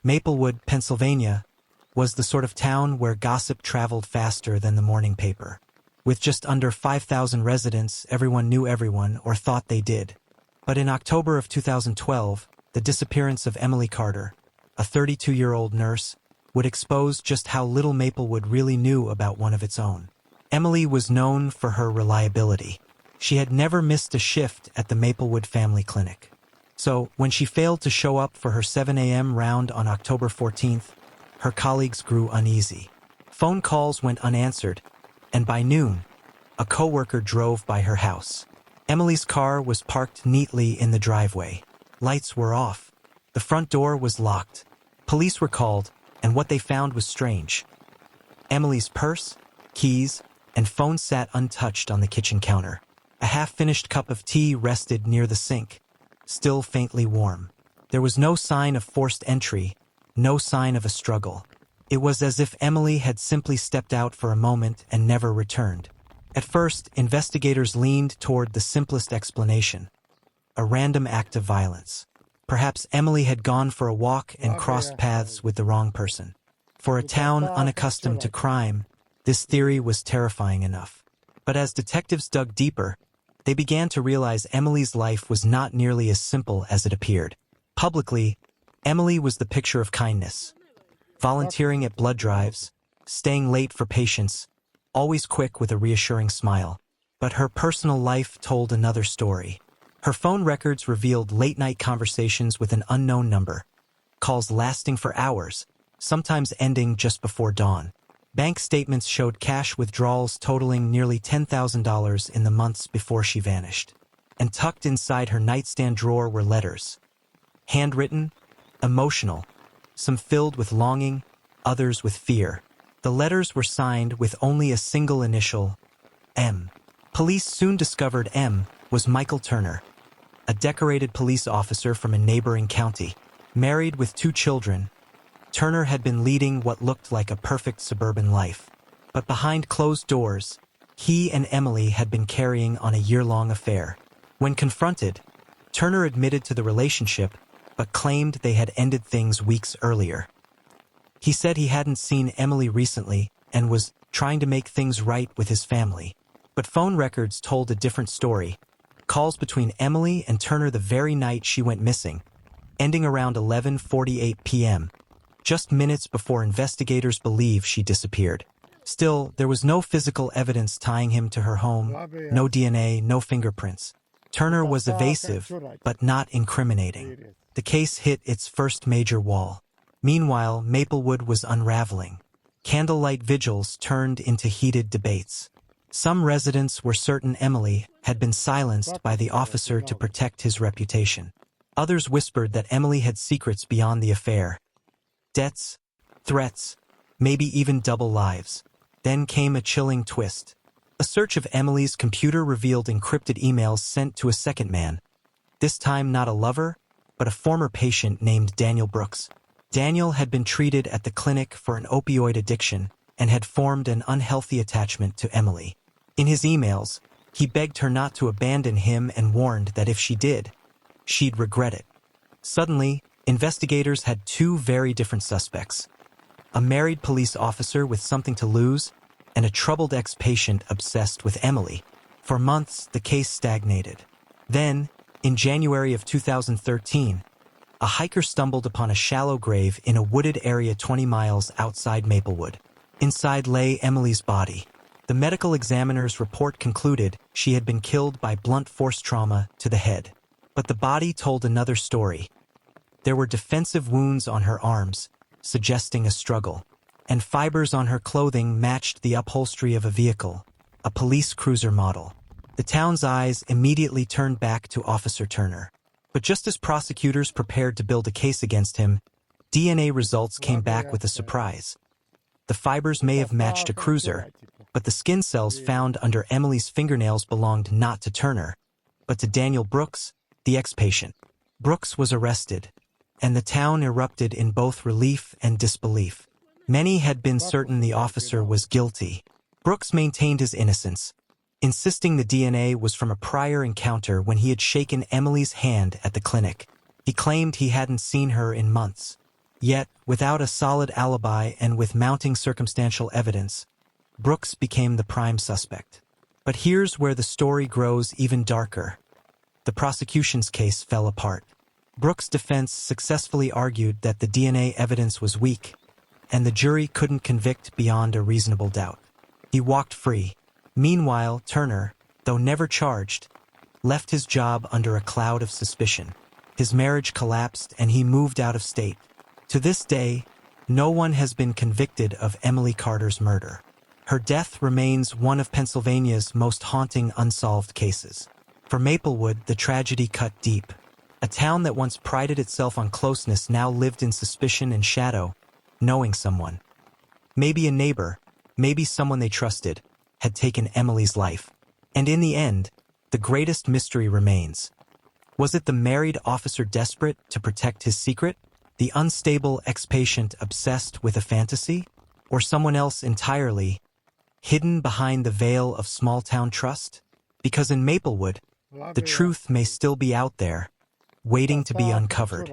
Maplewood, Pennsylvania, was the sort of town where gossip traveled faster than the morning paper. With just under 5,000 residents, everyone knew everyone, or thought they did. But in October of 2012, the disappearance of Emily Carter, a 32-year-old nurse, would expose just how little Maplewood really knew about one of its own. Emily was known for her reliability. She had never missed a shift at the Maplewood family clinic. So, when she failed to show up for her 7 a.m. round on October 14th, her colleagues grew uneasy. Phone calls went unanswered, and by noon, a coworker drove by her house. Emily's car was parked neatly in the driveway. Lights were off. The front door was locked. Police were called, and what they found was strange. Emily's purse, keys, and phone sat untouched on the kitchen counter. A half-finished cup of tea rested near the sink, still faintly warm. There was no sign of forced entry, no sign of a struggle. It was as if Emily had simply stepped out for a moment and never returned. At first, investigators leaned toward the simplest explanation: a random act of violence. Perhaps Emily had gone for a walk and crossed paths with the wrong person. For a town unaccustomed to crime, this theory was terrifying enough. But as detectives dug deeper, they began to realize Emily's life was not nearly as simple as it appeared. Publicly, Emily was the picture of kindness. Volunteering at blood drives, staying late for patients, always quick with a reassuring smile. But her personal life told another story. Her phone records revealed late-night conversations with an unknown number, calls lasting for hours, sometimes ending just before dawn. Bank statements showed cash withdrawals totaling nearly $10,000 in the months before she vanished. And tucked inside her nightstand drawer were letters. Handwritten, emotional, some filled with longing, others with fear. The letters were signed with only a single initial, M. Police soon discovered M was Michael Turner, a decorated police officer from a neighboring county. Married with 2 children, Turner had been leading what looked like a perfect suburban life. But behind closed doors, he and Emily had been carrying on a year-long affair. When confronted, Turner admitted to the relationship, but claimed they had ended things weeks earlier. He said he hadn't seen Emily recently and was trying to make things right with his family. But phone records told a different story. Calls between Emily and Turner the very night she went missing, ending around 11:48 p.m., just minutes before investigators believe she disappeared. Still, there was no physical evidence tying him to her home, no DNA, no fingerprints. Turner was evasive, but not incriminating. The case hit its first major wall. Meanwhile, Maplewood was unraveling. Candlelight vigils turned into heated debates. Some residents were certain Emily had been silenced by the officer to protect his reputation. Others whispered that Emily had secrets beyond the affair. Debts, threats, maybe even double lives. Then came a chilling twist. A search of Emily's computer revealed encrypted emails sent to a second man. This time not a lover, but a former patient named Daniel Brooks. Daniel had been treated at the clinic for an opioid addiction and had formed an unhealthy attachment to Emily. In his emails, he begged her not to abandon him and warned that if she did, she'd regret it. Suddenly, investigators had 2 very different suspects: a married police officer with something to lose, and a troubled ex-patient obsessed with Emily. For months, the case stagnated. Then, in January of 2013, a hiker stumbled upon a shallow grave in a wooded area 20 miles outside Maplewood. Inside lay Emily's body. The medical examiner's report concluded she had been killed by blunt force trauma to the head. But the body told another story. There were defensive wounds on her arms, suggesting a struggle, and fibers on her clothing matched the upholstery of a vehicle, a police cruiser model. The town's eyes immediately turned back to Officer Turner. But just as prosecutors prepared to build a case against him, DNA results came back with a surprise. The fibers may have matched a cruiser, but the skin cells found under Emily's fingernails belonged not to Turner, but to Daniel Brooks, the ex-patient. Brooks was arrested, and the town erupted in both relief and disbelief. Many had been certain the officer was guilty. Brooks maintained his innocence, insisting the DNA was from a prior encounter when he had shaken Emily's hand at the clinic. He claimed he hadn't seen her in months. Yet, without a solid alibi and with mounting circumstantial evidence, Brooks became the prime suspect. But here's where the story grows even darker. The prosecution's case fell apart. Brooks' defense successfully argued that the DNA evidence was weak, and the jury couldn't convict beyond a reasonable doubt. He walked free. Meanwhile, Turner, though never charged, left his job under a cloud of suspicion. His marriage collapsed and he moved out of state. To this day, no one has been convicted of Emily Carter's murder. Her death remains one of Pennsylvania's most haunting unsolved cases. For Maplewood, the tragedy cut deep. A town that once prided itself on closeness now lived in suspicion and shadow, knowing someone. Maybe a neighbor, maybe someone they trusted, had taken Emily's life. And in the end, the greatest mystery remains. Was it the married officer desperate to protect his secret? The unstable ex-patient obsessed with a fantasy? Or someone else entirely, hidden behind the veil of small-town trust? Because in Maplewood, the truth may still be out there, waiting to be uncovered.